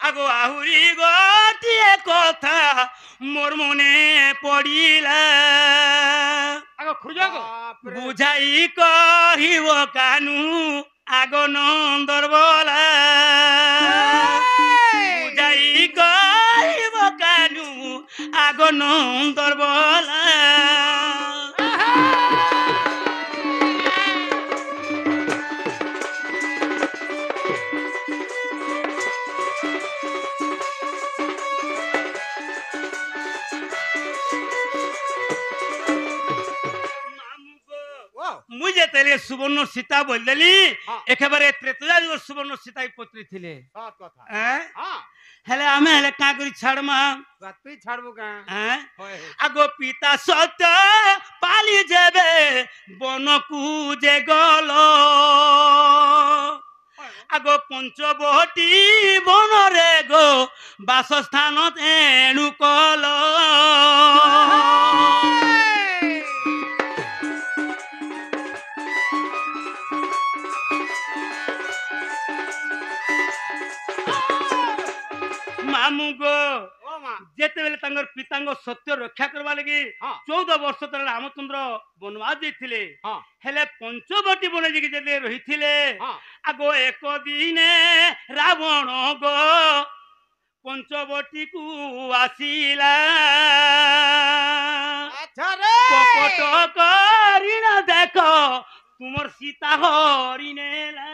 আগো আহুরি গোটিয়ে কথা মোর মনে পড়িলা আগো খুঁজো গো বুঝাই কহিব কানু আগ নন্দর বলা বুঝাই কহিব কানু আগ নন্দর বলা মুই যেতেলে সুবর্ণ সীতা বলদেলি একেবারে ত্রেতয়া যুগ সুবর্ণ সীতা পত্রী থিলে সৎ কথা হেলে আমি হেলে কা করি ছাড়মা তুই ছাড়বো কা আগো পিতা সত্য পালি যাবে বনকু যে গল আগো পঞ্চবটি বনরে গো বাসস্থানত এণু কল মামু গো যেতেবেলে তাঙ্গর পিতাঙ্গ সত্য রক্ষা করবা লাগি 14 ବର୍ଷ ତଳେ ରାମଚନ୍ଦ୍ର ବନବାସ ଯାଇଥିଲେ ହେଲେ ପଞ୍ଚବଟୀ ବନ ଯାଇକି ଯେତେ ରହିଥିଲେ ଆଗ ଏକ ଦିନେ ରାବଣ ଗो ପଞ୍ଚବଟୀକୁ ଆସିଲା କପଟ କରିଣ ଦେଖ ତୁମର ସୀତା ହରି ନେଲା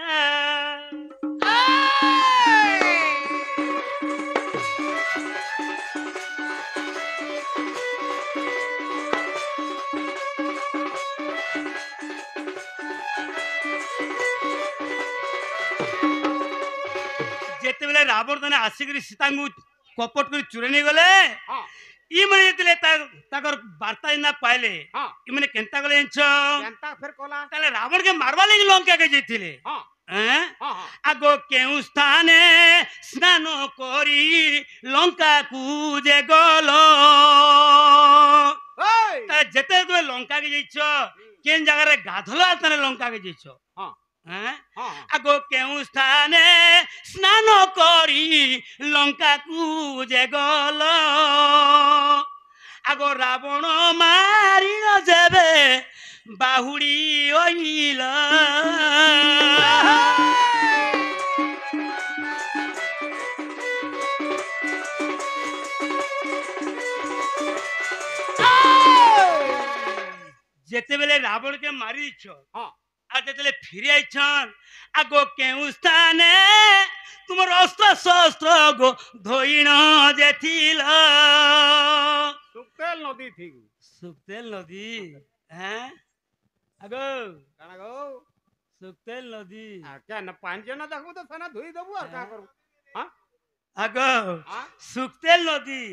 যেতেবেলে রাবণ তানে আসিকি সীতাঙ্গু কপট করে চুরে নিয়ে গলে ই মানে যেতেলে তাকর বার্তা না পাইলে ই মানে কেনতা গলে জানছ কেনতা ফের কলা তাহলে রাবণকে মারবা লাগি লঙ্কাকে যাইছিলে আগ কেউ স্থানে স্নান করি লঙ্কাকু যে গল যেতে তুমি লঙ্কাকে যাইছ কেন জায়গায় গাধল তানে লঙ্কাকে যাইছ আগ কেউ স্থানে স্নান করি লঙ্কাকু যে গল আগ রাবণ মারিন যাবে বাহুড়ি হইল যেতেবেলে রাবণকে মারি দিচ্ছ আর যেতেলে ফিরে আইছন আগ কেউ স্থানে তোমার অস্ত্র শস্ত্র গো ধইন যেছিল সুক্তেল নদী ঠিক সুক্তেল নদী হ্যাঁ আগো কানা গো সুক্তেল নদী আর কেন পাঁচ না দেখো তো সেনা ধুই দেবো আর কা করব আগো সুক্তেল নদী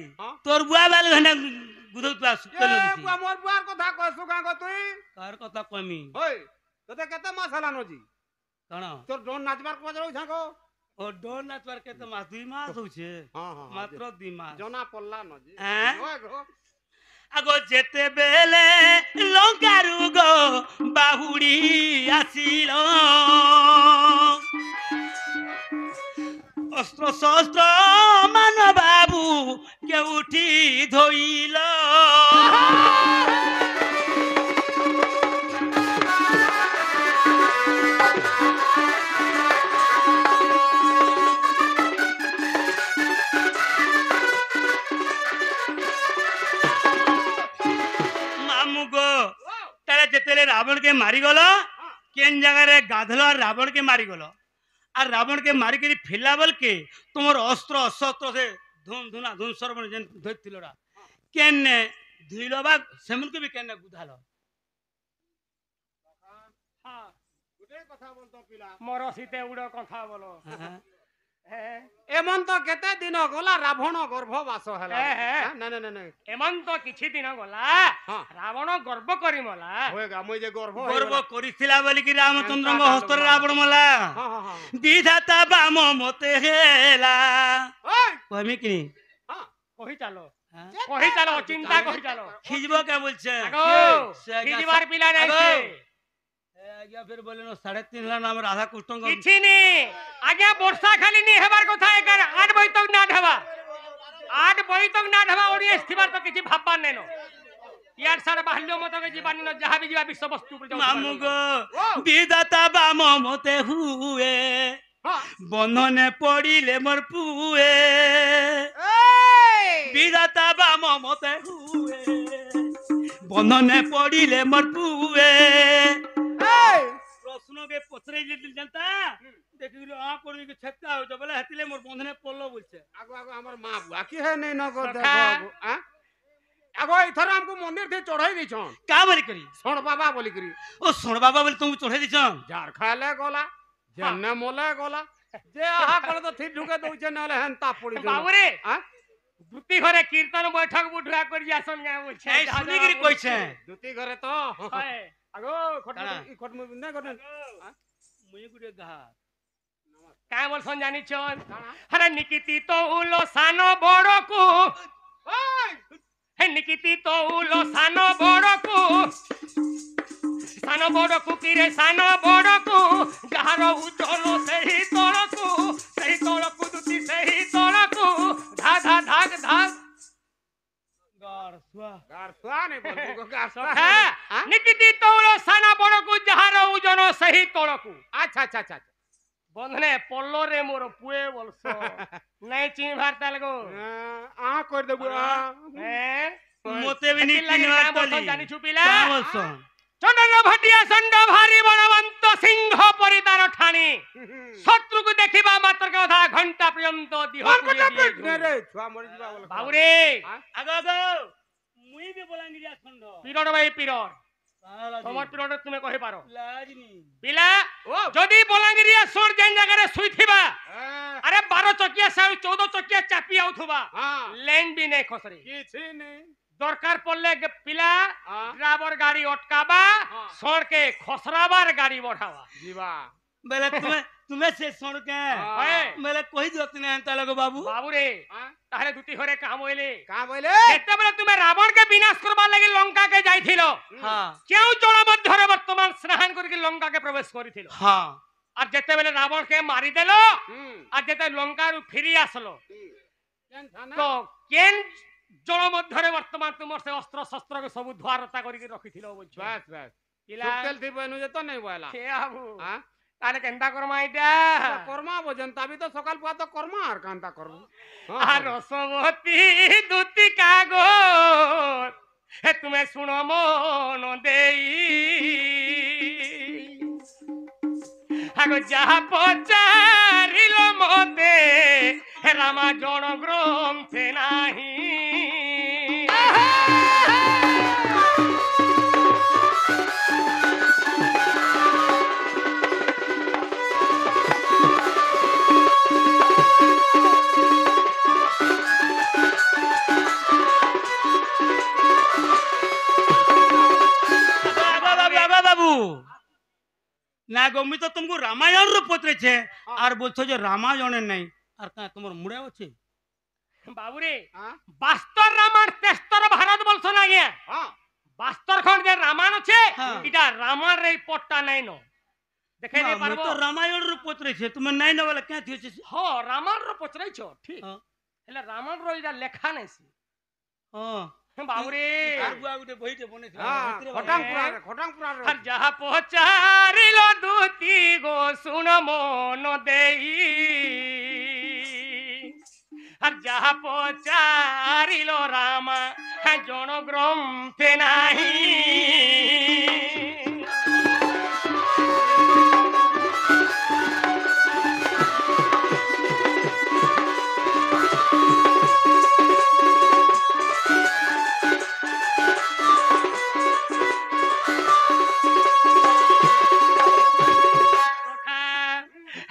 তোর বুয়া বাল ঘনে গুদুতলা সুক্তেল নদী মোর বুয়ার কথা কইছু কা গো তুই কার কথা কইমি ওই তোতে কেতে মাস হলা নজি কোন তোর ডোন নাচবার কো যাও ছাগো ও ডোন নাচবার কেতে মাস 2 মাস হইছে মাত্র 2 মাস জনা পড়লা নজি ওই গো আগো যেতে বেলে লঙ্কারু গো বাহুড়ি আসিল অস্ত্র শস্ত্র মান বাবু কেউঠি ধইল মামু গো তারা যেতেলে রাবণকে মারিগল কেন জায়গায় গাধল আর রাবণকে মারিগল আর রাবণকে মারিকি ফেলা বলকে তোমার অস্ত্র শস্ত্র সে ধুম ধুনা ধুম সর্বণ যেন ধরছিল কেনে ধুইল বা সেমনকে বি কেনে গুধাল মোর সীতে উড়ে কথা বলো এমন তো কেতে দিন গলা রাবণ গর্ভবাস হেলা না না না এমন তো কিছু দিন গলা রাবণ গর্ভ করি মলা হোয়গা মই যে গর্ভ করিছিলা বলি কি রামচন্দ্রଙ୍କ হস্তরে রাবণ মলা বিধাতা বাম মতে হেলা কইমি কি কহি চালো চিন্তা কহি চালো খিজব কে বলছে খিজবার পিলা নাই আজ্ঞা ফের বলেন 3.5 লাখ নাম রাধা কৃষ্ণ কিছু নি আজ্ঞা বর্ষা খালি নি হেবার কথা 8 বই তক ওই তো না ধাবা ওড়িয়ে স্থিবার তো কিছু ভাববার নেন ইয়ার সারা বাহ্য মত কে জীবানি ন যাহা বি জীবা বিশ্ব বস্তু উপরে মামু গো বিধাতা বাম মতে হুয়ে বন্ধনে পড়িলে মোর পুয়ে বিধাতা বাম মতে হুয়ে বন্ধনে পড়িলে মোর পুয়ে প্রশ্নকে পছরে যদি জানতা দেখিলো আ করে কি ছক্কা হইতো বলে হাতিলে মোর বন্ধনে পড়লো বলছে আগো আগো আমার মা বুয়া কি হে নেই নগো দেখো আ আগো ইথর हमको मंदिर से चढ़ाई दिछन का बरी करी सोण बाबा बोली करी ओ सोण बाबा बोले तुम चढ़े दिछ जार खाले गोला जन्ने मोले गोला जे आहा कर तो थी ढुके दउछे नले हंता पड़ी बाबू रे हां दुती घरे कीर्तन बैठक बुढ़ा कर जासन गाय बोलछे ए सुनी गिरी कइछे दुती घरे तो हाय আগো খটমু না গনে मुई गुडे गा काय बोलसन जानि छन अरे निकिति तो उलो सानो बड़ो को हे निकिति तो उलो सानो बड़ो को किरे सानो बड़ो को गारो उचलो सही तोड़को दुती सही तोड़को धा धा धाग धाग गारसुआ नहीं बोल गारसुआ हां निकिति तो उलो सानो बड़ो को जहारो उजनो सही तोड़को अच्छा अच्छा अच्छा बंधने पल्लो रे मोर पुए बोलसो नहीं चिन भारता लगो आ कर देबो हैं मोते भी नी लगे चिनवा बोलसन तली जानि छुपिला का बोलसन चंद्र भटिया संड भारी बणवंत सिंह परिदार ठाणी शत्रु को देखिबा मात्र के अधा घंटा पर्यंत दिह रे छुआ मरि जीवा बोल बाबू रे आगो आगो मुई भी बोलांगिरिया खंड पिरड भाई पिरड তোমার পিরড তুমি কहि পারো लाजनी পিলা যদি বলাঙ্গিরিয়া সোর যেন জায়গায় শুইথিবা আরে 12 চকিয়া 14 চকিয়া চাপি আউথবা লেন বি নাই খসরে কিছু নেই দরকার পড়লে পিলা ড্রাইভার গাড়ি অটকাবা সড়কে খসরাবার গাড়ি বঢ়াবা जीवा बेले तुम्हें से सुन के मेले कोई जरूरत नहीं है लगो बाबू बाबू रे ताहले दुती घरे काम होइले का बोले केते बेले तुमे रावण के विनाश करबा लागि लंका के जाइथिलो हां केउ जलमध्यरे वर्तमान स्नान करके लंका के प्रवेश करिथिलो हां और जेते बेले रावण के मारी देलो और जेते लंका रु फिरी आसलो तो केन जलमध्यरे वर्तमान तुमर से अस्त्र शस्त्र के सब धुआरता करके रखिथिलो बुझ बस बस पिला सुतल थी बनु जे तो नहीं बोला के आबू हां ताने केंता करमा इटा कर्मा भोजन तभी तो सकाल पुआ तो कर्मा आर कांता करू आ रसवती दुती कागो हे तुम्हें सुनो मन देई आगो जहा पचारिलो मते रामा जन ग्रंथे नाही बाबू ना गमी तो तुमको रामायण रो पत्रे छे और बोलछो जे रामायण नहीं और का तुमर मुड़े होछे बाबू रे बास्तर रामायण तेस्तर भारत बोलछो ना गे हां बास्तर खंड जे रामायण छे हाँ। इटा रामायण रे पट्टा नहीं नो देखे नहीं पारबो तो रामायण रो पत्रे छे तुम नहीं न वाला क्या थियो छे हां रामायण रो पचरै छो ठीक हां हेले रामायण रो इटा लेखा नहीं सी हां बाबू रे आगुआ गुटे बहिटे बने खटांगपुरा रे हर जहा पचारिलो दुती गो सुन मन देई हर जहा पचारिलो रामा है जन ग्रंथे नाही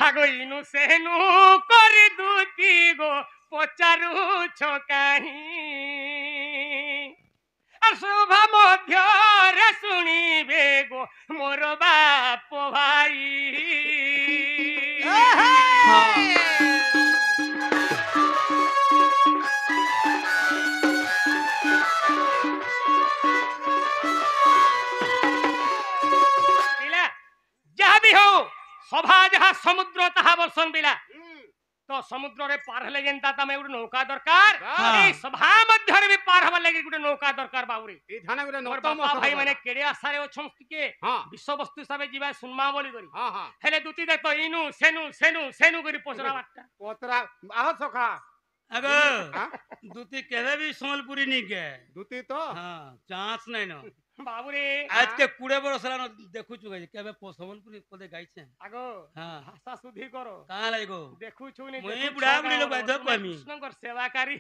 आगो इनु सेनु करी दुती गो पचारु छो काहीं और शोभा मध्य रे सुनिबे गो मोर बाप भाई जहाँ भी हो सभा जहाँ समुद्र तहा बर्षण बिला तो समुद्र रे पार हेले जेंता तमे गुटे नौका दरकार हाँ। ए सभा मध्य भी पार हवा लागि गुटे नौका दरकार बाबूरी ई थाना गुटे मोर नतम बापा भाई माने केड़े आसारे अछन के हां विश्व वस्तु सबे जीवा सुनमा बोली करी हां हां हेले दुती दे तो इनु सेनु करी पोसरा बाटा पोतरा आहो सखा अगो हां दूती केवे भी संबलपुरी नहीं के दुती तो हाँ चांस नहीं नो बाबूरे आज के कुड़े बरस ला देखु छु केवे संबलपुरी कोदे गाइछे आगो हाँ भाषा शुद्धि करो कहाँ लागो देखु छु नि मुई बुढ़ा बुढ़ी लोग बाधो कमी कृष्णकर सेवाकारी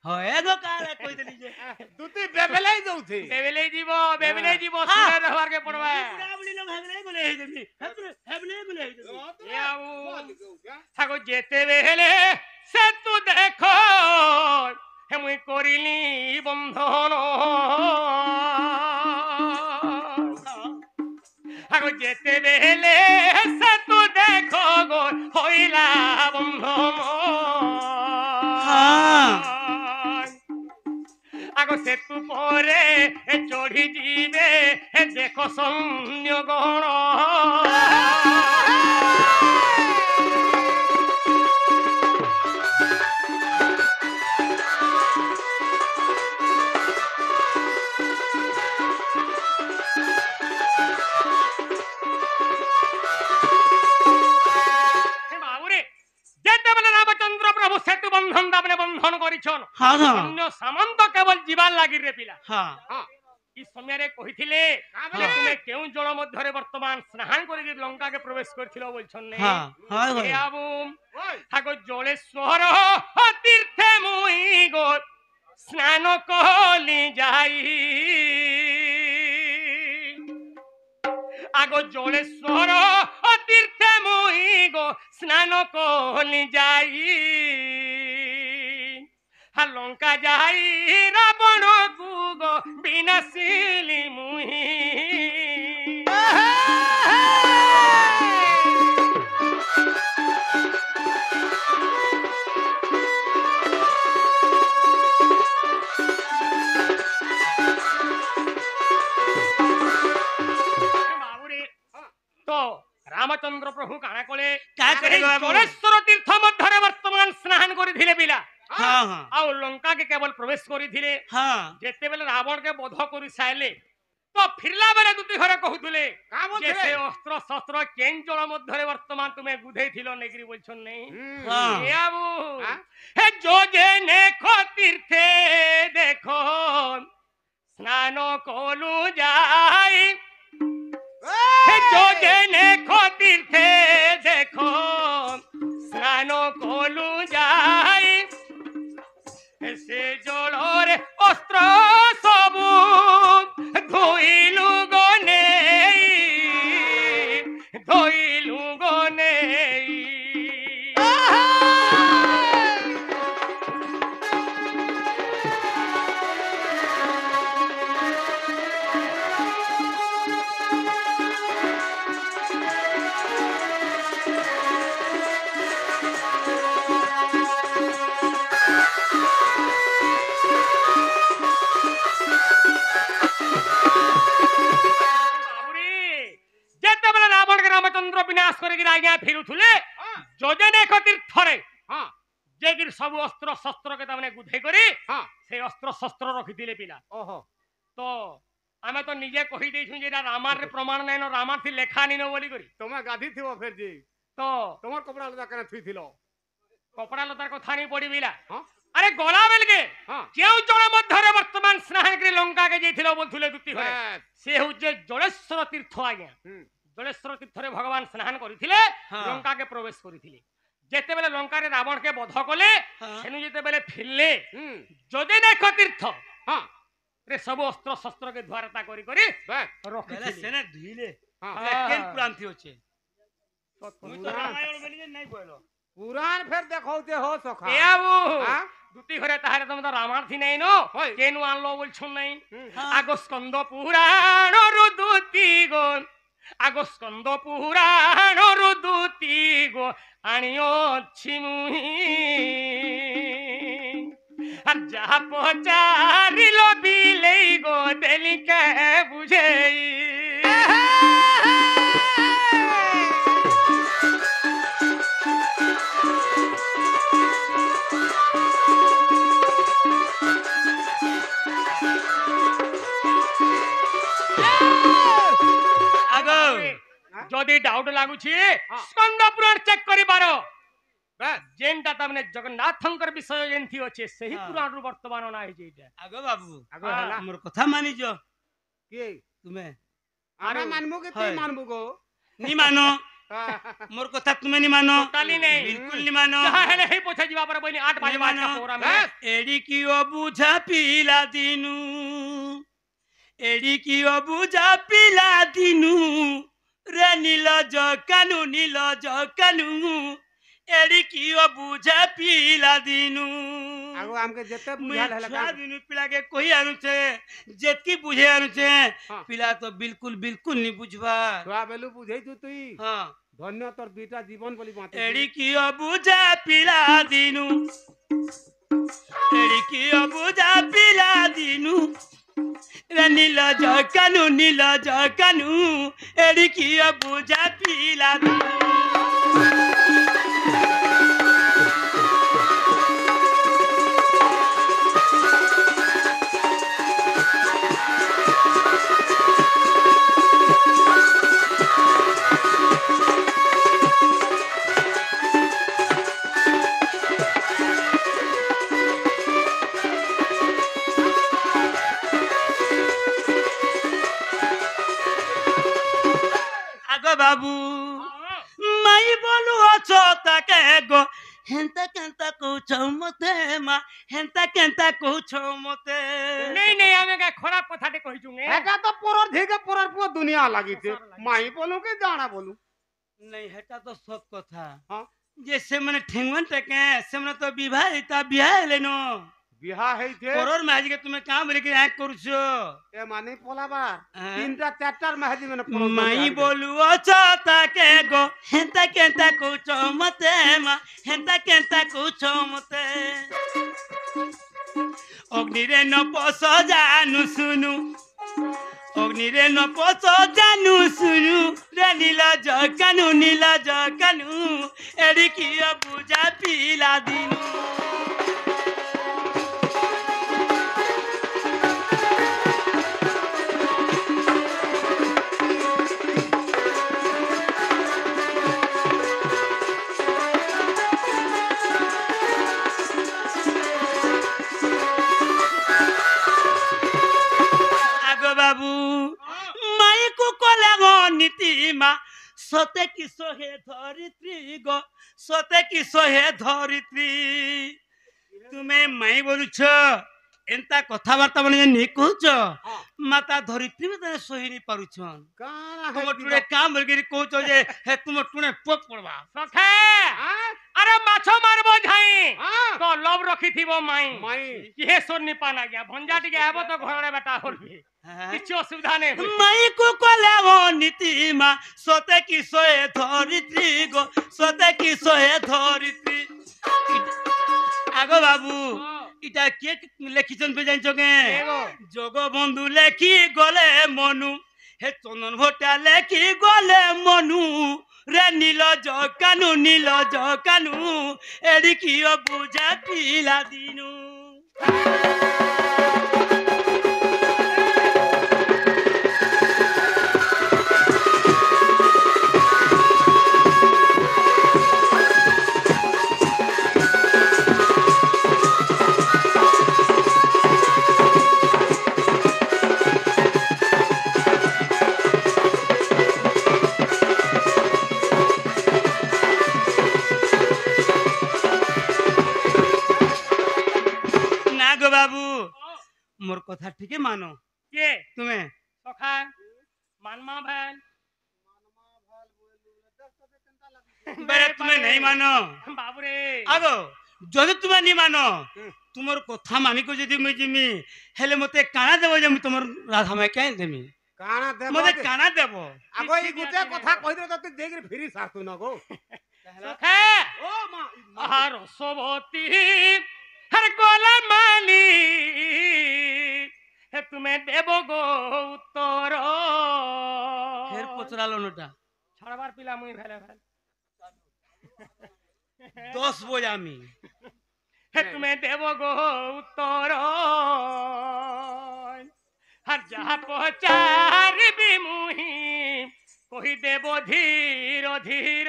होए गो कहाँ कोई दली जे दुती बेबेलाई दउथि बेबेले जीवो सुरे रहवार के पड़वा बुढ़ा बुढ़ी लोग हेबले बोले हे जमी हेबले बोले हे जमी ए आऊ सागो जेते बेले से तू देखो हे मुई करिली बंधन आगो जेते बेले से तू देखो गो होइला बंधन आगो से तू परे चढ़ी जीवे देखो सैन्य गण रामचंद्र प्रभु सेतु बंधन दाबने बंधन करिछन हाँ हाँ अन्य सामंत केवल जीवार लागि रे पिला हाँ हां ई समय रे कहिथिले काबले तुमे केउ जल मध्य रे वर्तमान स्नान करि लंका के प्रवेश करथिलो बोलछन ने हाँ हाँ ए भाई आबू ओय हागो जलेश्वर तीर्थे मुई गो स्नान कहली जाई आगो जलेश्वर तीर्थे मुई गो स्नान कहली जाई हा लंका जाई रावण गो विनाशिली मुई तो रामचंद्र प्रभु काना कोले क्या करेगा बाबू? जलेश्वर तीर्थ मध्य वर्तमान स्नान करी धिले पिला हाँ हाँ आ लंका के केवल प्रवेश करी धिले हाँ जेते बेले रावण के वध करी साइले तो फिरला बेले दुती घरे कहूतले का बोलथे जैसे अस्त्र शस्त्र केन जल मध्य वर्तमान तुमे गुधे थिलो नेगरी बोलछन नहीं हाँ। ए आबू हाँ? हे जोगे ने खो तीर्थे देखो स्नान कोलू जाई हे जोगे ने खो तीर्थे देखो स्नान कोलू जाई से जलरे अस्त्र सबु धोइलु गने ରାମଚନ୍ଦ୍ର ବିନାଶ କରିକି ଆଜ୍ଞା ଫେରୁଥିଲେ ଯୋଜନେ ଏକ ତୀର୍ଥରେ ଯେ କି ସବୁ ଅସ୍ତ୍ର ଶସ୍ତ୍ର କେ ତାମାନେ ଗୁଧେଇ କରି ସେ ଅସ୍ତ୍ର ଶସ୍ତ୍ର ରଖିଥିଲେ ପିଲା ଓହୋ ତ ଆମେ ତ ନିଜେ କହି ଦେଇଛୁ ଯେ ଏଟା ରାମାରରେ ପ୍ରମାଣ ନାଇନ ରାମାର ଥି ଲେଖା ନିନ ବୋଲି କରି ତମେ ଗାଧି ଥିବ ଫେର ଯେ ତ ତମର କପଡା ଲତା କେନ ଥୁଇଥିଲ କପଡା ଲତାର କଥା नहीं पड़ी बिला हां अरे गोला बेल के हां केउ जल मध्यरे वर्तमान स्नान के लंका के जेथिलो बोलथुले दुती होय से हुजे जलेश्वर तीर्थ आज्ञा जलेश्वर तीर्थ रे भगवान स्नान करिथिले लंका के प्रवेश करिथिले जेते बेले लंका रे रावण के वध कले सेनु जेते बेले फिरले जदे देख तीर्थ हां रे सब अस्त्र शस्त्र के द्वारता करी करी पहले सेने धुइले हां केन पुराण थी होचे तो मुई तो रामायण बेली नहीं बोलो पुराण फेर देखौते हो सखा ए आबू हां दुती घरे ताहारे तुम तो रामायण थी नहीं नो होय केनु आनलो बोलछु नहीं हाँ। आगो स्कंद पुराण रु दुती गो आगो स्कंद पुराण रु दुती गो आनियो छि मुही আর যাহা পচারিল বিলেই গো দেলিকে বুঝেই যদি ডাউট লাগুছি হ্যাঁ। স্কন্দ পুরাণ চেক করি পারো বেশ যেনটা তামনে জগন্নাথঙ্কর বিষয় যেনথি আছে সেই হ্যাঁ। পুরাণରୁ ବର୍ତ୍ତମାନ ନା ହେଇଛି ଏଇଟା আগ বাবু আগে হেলা মোর কথা মানিছ কি তুমি আমরা মানবো কি তুই হয়। মানবো গো নি মানো মোর কথা তুমি নি মানো ଟୋଟାଲି ନେଇ বিলকুল নি মানো ଯାହା ହେଲେ ହେଇ ପଛେ ଯିବା ପରେ ବଇନି 8 ବାଜେ ମାନ। ବାଜେ ପ୍ରୋଗ୍ରାମ বেশ এড়িকি অবুঝা পিলা দিনু এড়িকি অবুঝা পিলা দিনু রে নীল জকানু এড়িকি অবুঝা পিলা দিনু আগো আমকে যেতে মুই বুঝাল হেলা ছুয়া দিনু পিলাকে কই আনুছে যেতকি বুঝে আনুছে হ্যাঁ। পিলা তো বিলকুল নি বুঝবা ছুয়া বেলু বুঝেইছু তুই হ্যাঁ ধন্য তোর দুইটা জীবন বলি বাঁচে এড়িকি অবুঝা পিলা দিনু এড়িকি অবুঝা পিলা দিনু রে নীল জকানু এড়িকি অবুঝা পিলা দিনু আগো বাবু মাই বলু অছো তাকে গো হেন্তা কেন্তা কৌছ মতে মা হেন্তা কেন্তা কৌছ মতে নেই নেই আমি কা খরাপ কথাতে কইছু নে এটা তো পরর থেকে পরর পুরো দুনিয়া লাগিছে মাই বলু কি জানা বলু নাই হেটা তো সব কথা হ্যাঁ যে সে মানে ঠেঙ্গন টেকে সে মানে তো বিবাহ হেলেন বিহা হইছে পরর মাঝিকে তুমি কাম রেখে এক করছো এ মানে পলাবার হ্যাঁ। তিনটা চারটার মাহাজি মানে পরর মাই ধরে বলু অছো তাকে গো হেন্তা কেন্তা কৌছ মতে মা হেন্তা কেন্তা কৌছ মতে অগ্নিরে নপস জানু শুনু অগ্নিরে নপস জানু শুনু রে নীল জকানু এড়িকি বুঝা পিলা দিনু আগো বাবু মাইকু কলে গো নীতিমা সতে কি সহে ধরিত্রী গো সতে কি সহে ধরিত্রী তুমি মাই বলুছ এন্তা কথাবার্তা মানে নি কହୁଛ মাতা ধরিত্রী মে তনে সহি নি পারুছন কানা তুম হইছি টুড়ে কাম বলগিরি কହୁଛ যে হে তুম টুড়ে পোক পড়বা সখে হ্যাঁ আরে মাছ মারবো ঝাই হ্যাঁ তো লব রখিথিব মাই মাই কিহে সোনি পানা গিয়া ভঞ্জা টিকে আব তো ঘরে বেটা হলবি কিছু অসুবিধা নেই মাইকু কলে গো নীতিমা সতে কি সহে ধরিত্রী গো সতে কি সহে ধরিত্রী আগো বাবু এটা কে লেখিছন বে জানছ কে এগো। জগবন্ধু লেখি গলে মনু হে চন্দন ভটা লেখি গলে মনু রে নীল জকানু এড়িকি বুঝা পিলা দিনু না গো বাবু মোর কথা ঠিকই মানো কে তুমি সখা মানমা ভ্যান বেরে তুমি নেই মানো বাবুরে আগো যদি তুমি নি মানো তোমার কথা মানিকো যদি মুই জিমি হেলে মতে কানা দেব যে মুই তোমার রাধা মাই কেন দেমি কানা দেব মতে কানা দেব আগো এই গুটে কথা কইরে তো তুই দেখি ফিরি সাতু না গো সখা ও মা আর সবতি হর গোলা মালি হে তুমি দেব গো উত্তর ফের পচরালো নটা ছড়াবার পিলা মুই ভেলে ভেল 10 বই আমি হে তুমি দেব গো উত্তর আর যাহা পচারিবি মুহি কহিদেব ধীর ধীর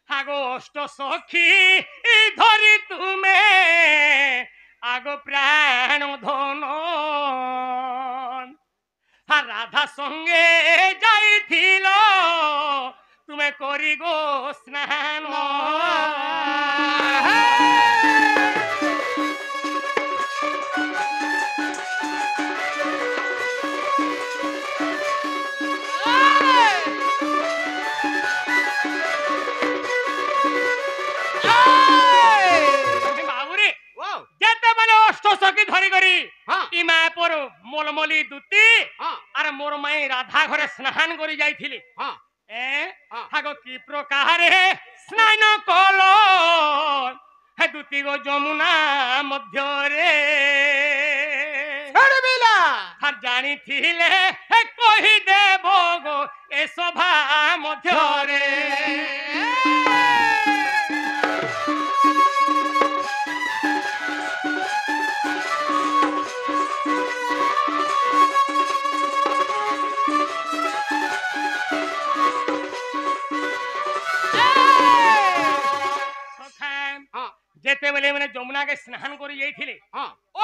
আগো অষ্ট সখী ধরি তুমে আগো প্রাণ ধন আর রাধা সঙ্গে যাইছিল তুমি করি গো স্নান মলমলি দুতি আর মোর মাই রাধা ঘরে স্নান করে যাইছিলি হাগো কি প্রকারে স্নান কল দুতি গো যমুনা মধ্যরে আর জানিছিলে কহি দেব গো এ সভা মধ্যরে যেতেবেলে মানে যমুনাকে স্নান করে যাইছিলে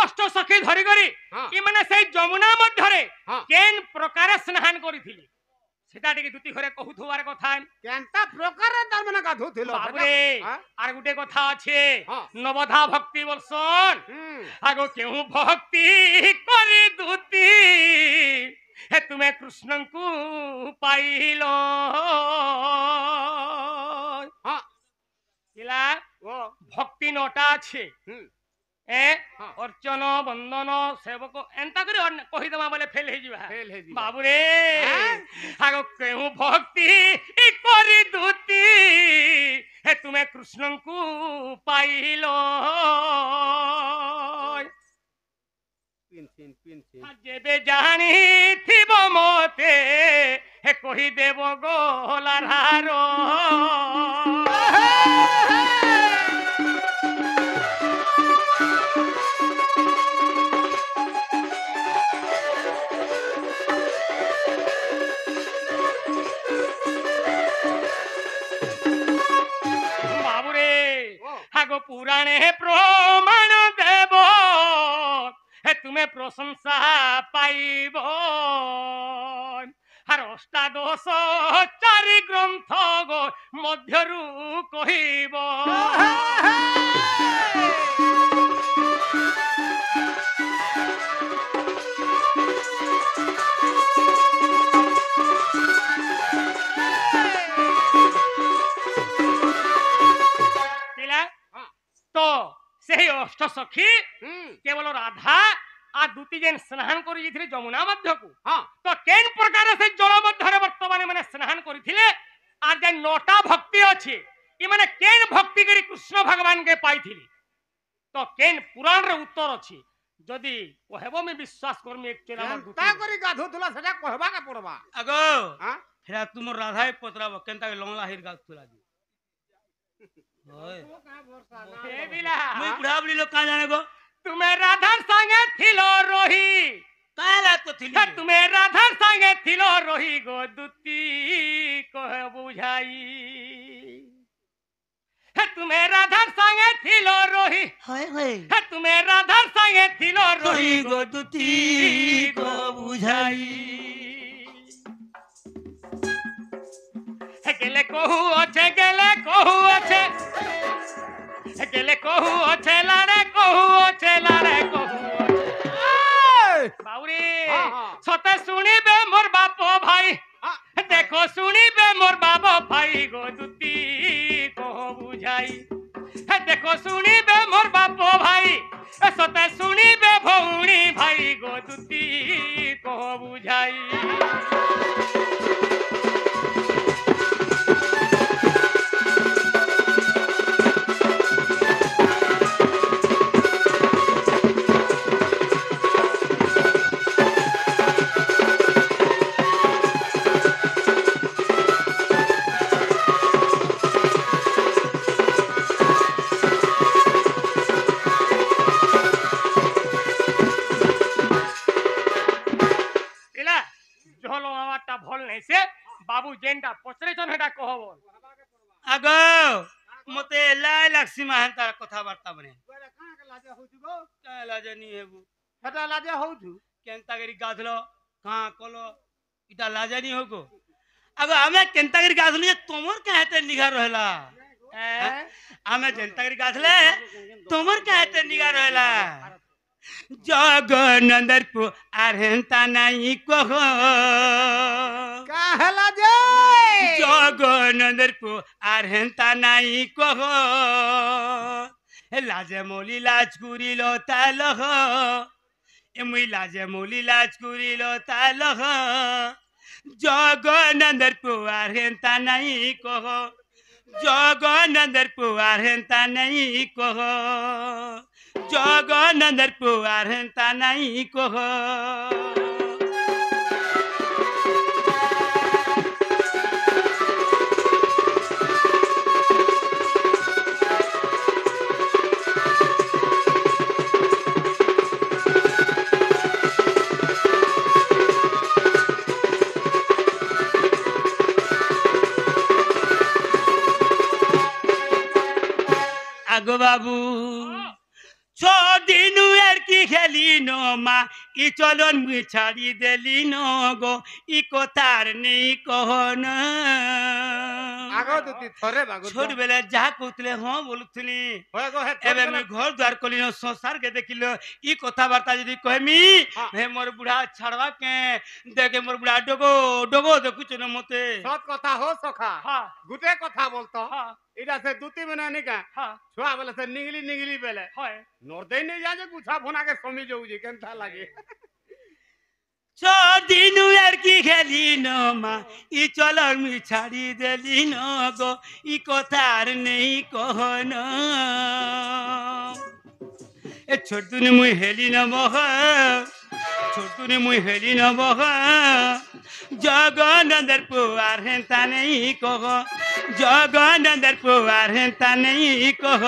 অষ্ট সখী ধরি করি মানে সেই যমুনা মধ্যরে কেন প্রকারে স্নান করিছিলি সেটা টিকে দুটি ঘরে কহুথবার কথা কেনটা প্রকারে তার মানে গাধুছিল বাবরে আর গুটে কথা আছে নবধা ভক্তি বর্ষণ আগো কেউ ভক্তি করি দুতি হে তুমি কৃষ্ণଙ୍କୁ পাইল ভক্তি নটা আছে অর্চন বন্দন সেবক এন্তা করে কহিদেমা বলে ফেল হয়ে যাবা বাবুরে আগ কেউ ভক্তি করি দুতি হে তুমি কৃষ্ণଙ୍କୁ পাইল যেবে জানি থিব মতে হে কহিদেব গোলার পুরাণে প্রমাণ দেব হে তুমি প্রশংসা পাইব আর অষ্টাদশ চারি গ্রন্থ গো মধ্যরু কহিব তো সেই অষ্ট সখী কেবল রাধা আর দুটি যেন স্নান করে যাইଥିଲେ যমুনা মধ্যকু তো কেন প্রকারে সেই জল মধ্যরে বর্তমানে মানে স্নান করিଥିଲେ আর যে নটা ভক্তি আছে ই মানে কেন ভক্তি করে কৃষ্ণ ভগবান কে পাইছিলি তো কেন পুরাণ রে উত্তর আছে যদি কহেব আমি বিশ্বাস করমি একচুয়ালি আমার তা করে গাধুতলা সেটা কহবা কে পড়বা আগো ফেরা তুমর রাধাই পতরাব কেনতা লংলা হির গাধুতলা দি মুই বুড়া বুড়ি লোক কাঁ জানে গো তুমি রাধার সঙ্গে থিল রহি কালা তো থিলি তুমি রাধার সঙ্গে থিল রহি গো দুতি কহ বুঝাই তুমি রাধার সঙ্গে থিল রহি হয় হয় তুমি রাধার সঙ্গে থিল রহি গো দুতি কহ বুঝাই গেলে কহু আছে গেলে কহু আছে গেলে কহু আছে লারে কহু আছে লারে কহু বাউরে সতে শুনিবে মোর বাপ ভাই দেখো শুনিবে মোর বাপ ভাই গো দুতি কহ বুঝাই দেখো শুনিবে মোর বাপ ভাই সতে শুনিবে ভৌণী ভাই গো দুতি কহ বুঝাই আগ মতে লাই লাগছি মাহেন তার কথাবার্তা মানে লাজে হଉଛୁ গো লাজে নি হেবু সেটা লাজে হଉଛୁ কেন্তাগিরি গাধল কাঁ কল ইটা লাজে নি হোক আগ আমি কেন্তাগিরি গাধলি যে তোমার কাহেতে নিঘা রহলা আমি জেন্তাগিরি গাধলে তোমার কাহেতে নিঘা রহলা জগনন্দরপুর আর হেন্তা নাই কহ কাহেলা যে জগনন্দরপুর আর হেন্তা নাই কহ লাজে মলি লাজ করিল তালহ মুই লাজে মলি লাজ করিল তালহ জগনন্দরপুর আর হেন্তা নাই কহ জগনন্দরপুর আর হেন্তা নাই কহ জগনন্দরপুর আর হেন্তা নাই কহ আগো বাবু ছদিন আর কি খেলি নো মা ই চলন মুই ছাড়ি দেলি ন গো ই কথার নেই কহন আগ দুতি থরে বাগু ছোটবেলা যাহা কହୁଥିଲେ ହଁ বলুଥିଲି হয় গো হে ଏବେ ମୁଇଁ ଘର ଦ୍ୱାର କଲିନ ସଂସାରକେ ଦେଖିଲ ଇ କଥାବାର୍ତ୍ତା ଯଦି କହମି ହେ মোর বুড়া ছাড়বা কে দেখে মোর বুড়া ডগো ডগো দেখুছ না মতে সৎ কথা হো সখা হ্যাঁ গুটে কথা বলতো হ্যাঁ এটা সে দুতি মানে নিকা হ্যাঁ ছুয়া বলে সে নিগলি নিগলি বেলে হয় নর্দেই নেই যা যে গুছা ফোনাকে সমি যাউজি কেনতা লাগে ছদিন আর কি খেলি ন মা ই চলন মুই ছাড়ি দেলি ন গো ই কথার নেই কহন এ ছোটুনি মুই হেলি ন বহ ছোটুনি মুই হেলি ন বহ জগনন্দর পুয়ার হেন্তা নেই কহ জগনন্দর পুয়ার হেন্তা নেই কহ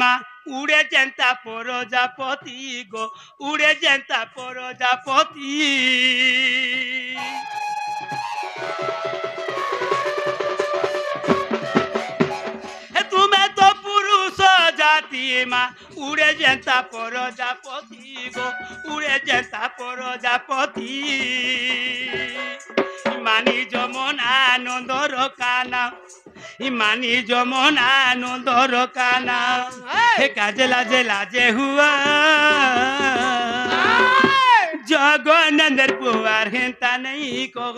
মা উড়ে যেন্তা প্রজাপতি গো উড়ে যেন্তা প্রজাপতি তুমি তো পুরুষ জাতি মা উড়ে যেন্তা প্রজাপতি গো উড়ে যেন্তা প্রজাপতি মানি যমন আনন্দর কানা ইমানি যমন আনন্দর কানা হে কাজে লাজে লাজে হুয়া জগনন্দর পুয়ার হেন্তা নেই কহ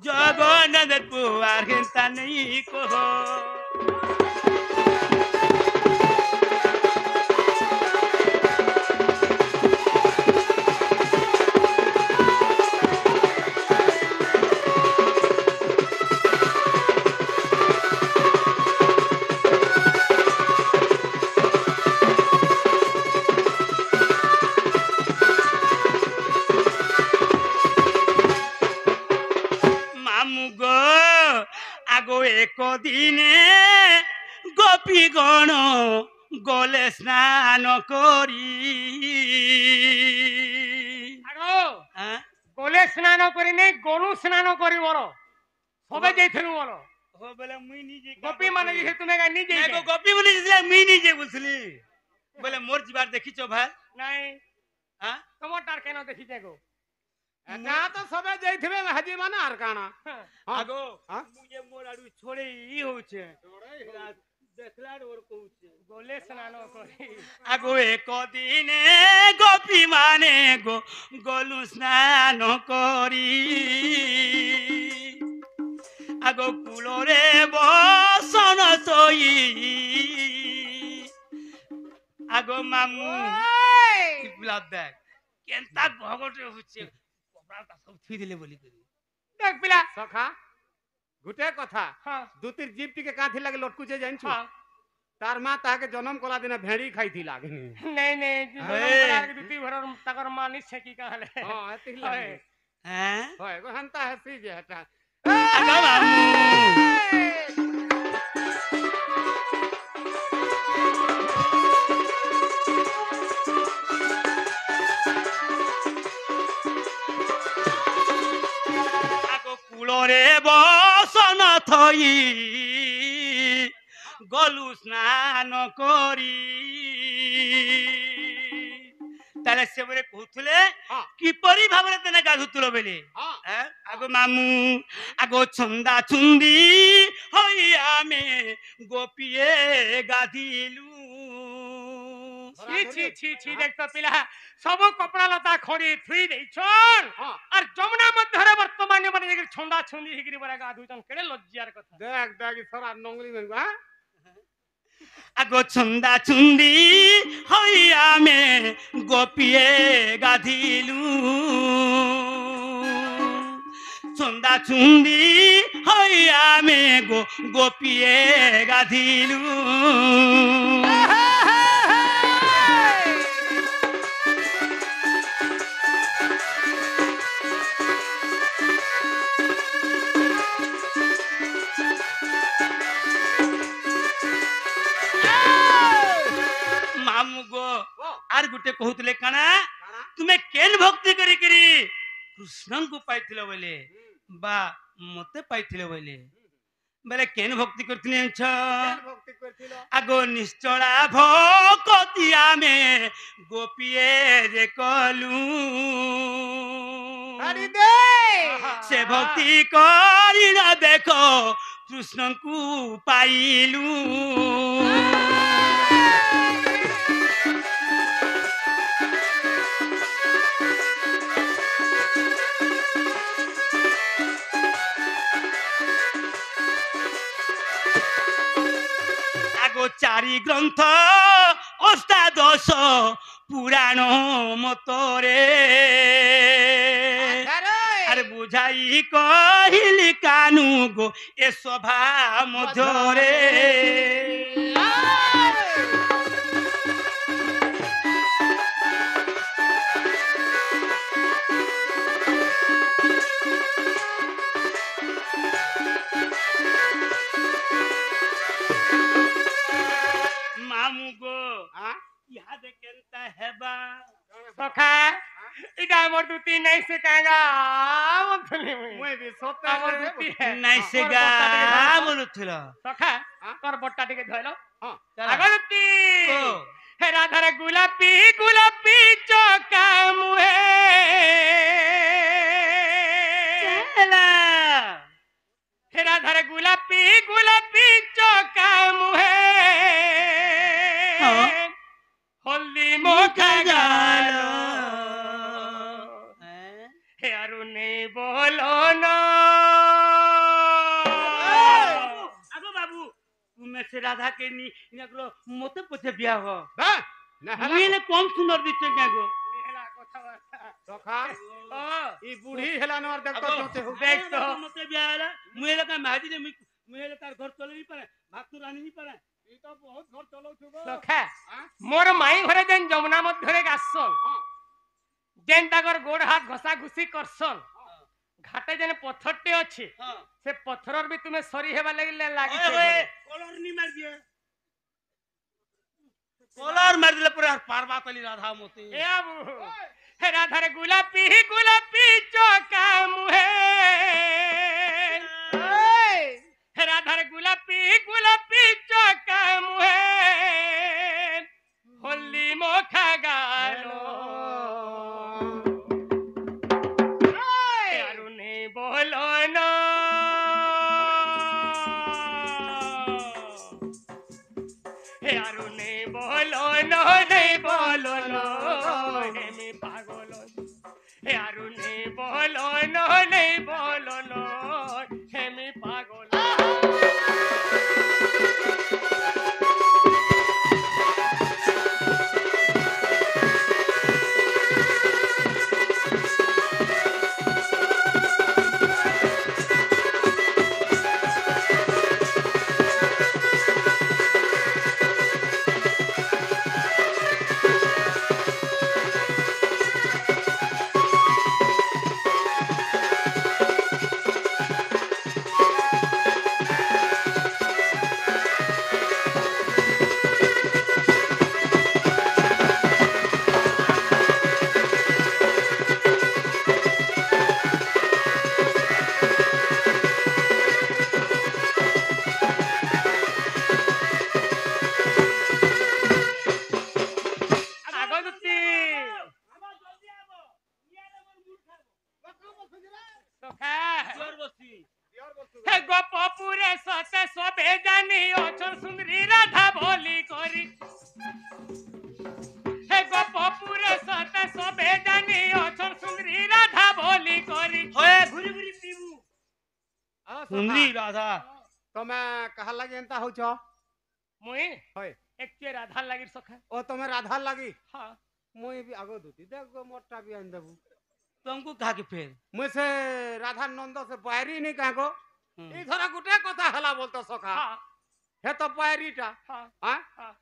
জগনন্দর পুয়ার হেন্তা নেই কহ একদিনে গোপীগণ গলে স্নান করি গলে স্নান করি নেই গরু স্নান করি বলো সবে যাইছিল বলো বলে মুই নিজে গোপী মানে যে তুমি নিজে গোপী মানে মুই নিজে বলছিলি বলে মোর জিবার দেখিছ ভাই নাই হ্যাঁ তোমারটার কেন দেখিছে গো না তো সবে যাইথিবে হাজি মানে আর কানা আগো মুয়ে মোর আড়ু ছড়ে ই হচ্ছে দেখলার ওর কହୁছে গলে স্নান করি আগো একদিনে গোপী মানে গো গলু স্নান করি আগো কুলরে বসন তৈ আগো মামু ইবলা দেখ কেনতা ভগটে হচ্ছে কপড়াটা সব থুই দিলে বলি করি দেখ পিলা সখা গুটে কথা হ্যাঁ দুতির জিপ টিকে কাঁথি লাগে লটকুছে জানছো तार मां ताके जन्म कला दिने भेड़ी खाइथिला नहीं नहीं हे। दुती भर तकर मानी से की कहले हां एति लागे हैं होय गो हंता हसी जे हटा आगो मामू आगो कूलरे बसन थई गलु स्नान करी ताले सेबरे कहूथले हां किपरि भाबरे तने गाधुतुलो बेले हां आगो मामू आगो छंदा छुंदी हई आमे गोपिए गाधिलु छी छी छी छी देख तो पिला सब कपड़ा लता खड़ी थुई देई छन हां और जमुना मध्यरे वर्तमान माने जे छंदा छुंदी हिगिरी बरा गाधुचन केड़े लज्जार कथा देख देख सरा नंगली में हां आगो छंदा छुंदी हई आमे गोपिए गाधिलु छंदा छुंदी हई आमे गोपिए गाधिलु मामू गो आर गुटे कहूतले काना तुम्हें केन भक्ति करी करी कृष्ण को पाइथिलो बोले बा मते पाइथिलो बोले बेले केन भक्ति करथिले छ भक्ति करथिलो आगो निश्चला भक्ति आमे गोपिए रे कलू हरि दे से भक्ति करी ना देखो कृष्ण को पाइलू आगो चारि ग्रंथ अष्टादश पुराण मतरे अरे बुझाई कहिली कानू गो ए सभा मध्यरे मामू गो हां यहाँ दे केनता हेबा सखा इटा मोर दुती नहीं से कहेगा मथली मुई भी सोते हमर दुती है नहीं से गा बोलुथलो सखा कर बट्टा टिके धइलो हां आगो दुती ओ हे राधा गुलाबी गुलाबी चौका मुहे चला हे राधा गुलाबी गुलाबी चौका मुहे हाँ। हल्दी मोखा गालो हैं? हे अरुणे बोलो ना आगो बाबू तुम्हें से राधा के नी इनकलो मोते पोते बिया हो हां ना हला मुइले कम सुंदर दिसते क्यागो मेला कथा सखा ओ ई बूढ़ी हेलानो और देख तो आगो जोते हो देख तो मोते बिया होला मुइले का महादी ने मुइले तार घर चले नहीं पारे भात तो रानी नहीं पारे ई तो बहुत घर चलो छुबो सखा मोर माई घरे जेन जमुना मध्यरे गासन हां जेन ताकर गोड़ हाथ घसा घुसी करसन घाटे जेन पत्थरटे अछि हां से पत्थरर भी तुम्हें सरी हेबा लागी ओए कलर नहीं मार दिए कलर मार दिले पूरा पारवा कली राधा मोती ए बाबू हे राधा रे गुलाबी चौका मुहे हे राधा रे गुलाबी चौका मुहे होली मोखा गालो अरुणे बोलो ना हे अरुणे बोलो नो नहीं बोलो नो हे मी पागलो हे अरुणे बोलो नो नहीं बोलो नो हे मी पागलो হে গোপপুরে সতে সবে জানি অচল সুন্দরী রাধা বলি করি হে গোপপুরে সতে সবে জানি অচল সুন্দরী রাধা বলি করি হয়ে ঘুরি ঘুরি পিবু हाँ, সুন্দরী রাধা तमे कहा लगे एंता होछ মুই होय একচুয়ে রাধার লাগির সখা ओ तमे राधा लगी হ্যাঁ मुई भी आगो दुती देख गो मोटा भी आन देबू तुमको कहा के फेर मुई से राधा नंद से बाहरी नहीं कह गो हम्म। ई थरा गुटे कथा हला बोलतो सखा হ্যাঁ हे तो बाहरीटा হ্যাঁ हां হ্যাঁ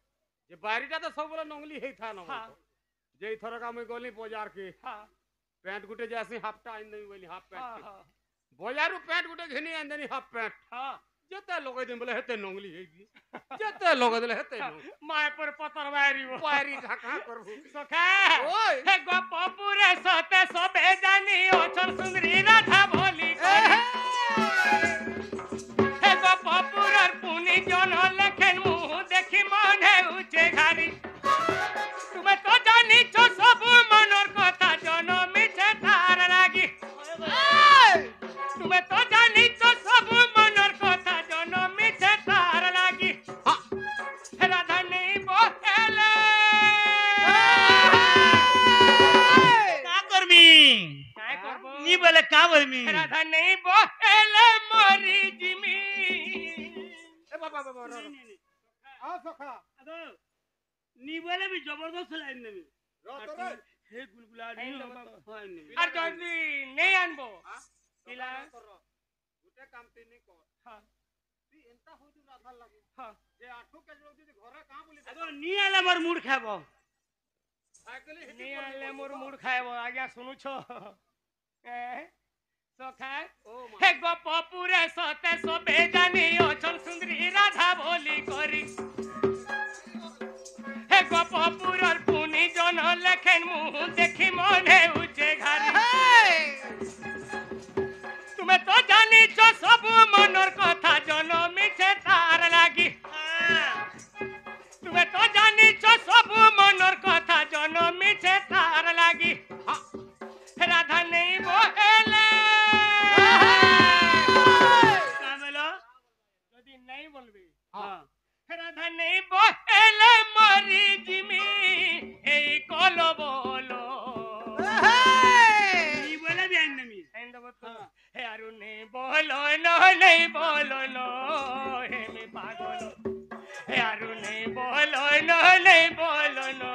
जे बाहरीटा तो सब बोले नंगली हे था न हाँ। जे ई थरा का मुई गोली बाजार के হ্যাঁ पैंट गुटे जैसे हाफटा आन देई बोली हाफ হ্যাঁ पैंट হ্যাঁ बाजारू पैंट गुटे घिनी आन देनी हाफ पैंट হ্যাঁ जते लोग दिन बोले हेते नंगली हे जते लोग दिले हेते মায় পর পতর মারিব बाहरी ढाका करबू সখা ओय হে গোপপুরে সতে সবে জানি অচল সুন্দরী রাধা বলি করি হে গোপপুরের পুনি জন লেখেন মুহ দেখি মনে উঠে ঘাড়ি তুমি তো জানিছ সবু মনর কথা জন মিছে তার লাগি তুমি তো জানিছ সবু মনর কথা জন মিছে তার লাগি রাধা নেই বলে का करमी काय करबো नी बोले का बोलमी রাধা নেই বলে মরি জিমি ए बाबा बाबा आ सखा नी बोले भी जबरदस्त लाइन नेमी रो तो रे हे गुलगुला नी এই বাবা হয় নেমি আর যদি নেই আনবো পিলা गुटे काम ती नहीं कर হ্যাঁ ती एंता होई तू राधा लगी হ্যাঁ जे आठो के जो दी घरे का बोली আগো नी आले मोर मुड खाबो साइकिल हिटी নেই আনলে মোর মুড খাইব আজ্ঞা শুনুছ সখা ओ मा হে গোপপুরে সতে সবে জানি অচল সুন্দরী রাধা বলি করি হে গোপপুরের পুনি জন লেখেন মুহ দেখি মনে উঠে ঘাড়ি তুমি তো জানিছ সবু মনর কথা জন মিছে তার লাগি তুমি তো জানিছ সবু মনর কথা জন মিছে তার লাগি রাধা নেই বলে का बोलो যদি নেই বলবি हां রাধা নেই বলে মরি জিমি এই কল বলো नी बोले भी आइन नेमी হে আরু নেই বলো নো নেই বলো নো হে মি পাগল হে আরু নেই বলো নো নেই বলো নো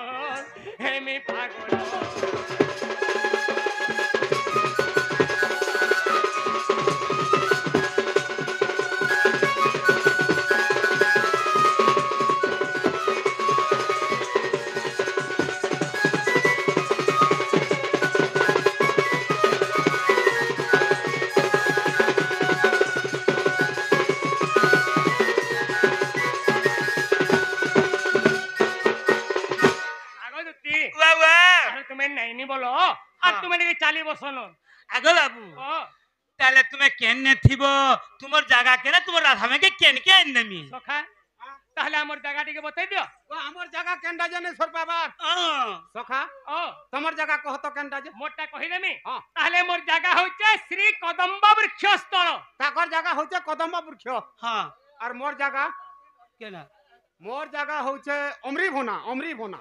হে মি পাগল আগতি বাবা আরে তুমি নাইনি বলো আর তুমি নাকি চালি বসনো আগো বাবু ও তাহলে তুমি কেনে থিব তোমার জায়গা কেনে তোমার রাধা মেকে কেন কে আইন নেমি সখা তাহলে আমার জায়গাটিকে বতাই দিও ओ हमर जगह केंडा जने सर बाबार सखा ও तमर जगह कह तो केंडा जे মোরটা কহি দেমি हां তাহলে মোর জায়গা হচ্ছে শ্রী কদম্ব বৃক্ষস্থল ताकर जगह होचे कदम वृक्ष हाँ और मोर जगह केना मोर जगह होचे अमरी भोना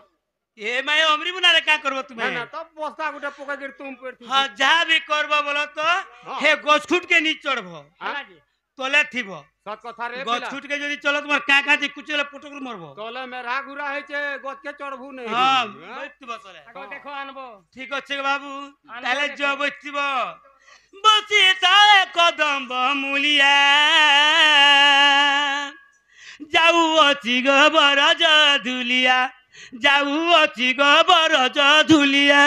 ए मैं अमरी बना रे का करबो ना तुम्हें ना तब बस्ता गुटे पोका गिर तुम पेड़ थी हाँ जहाँ भी करबो बोलो तो हाँ। हे गछुट के नी चढ़बो হালাজি तोले थिबो सत कथा रे गछुट के जदी चलो तुम्हार का का जे कुचले पटक मरबो तोले में राग उरा है चे गछ के चढ़बू नहीं हाँ हाँ? बैठबो तोले আগো দেখো আনবো ठीक আছে बाबू आनबो ताले देखो। जो बैठबो बसी ताले कदम बमुलिया जाऊ अची गो बरज धुलिया जाऊ अची गो बरज धुलिया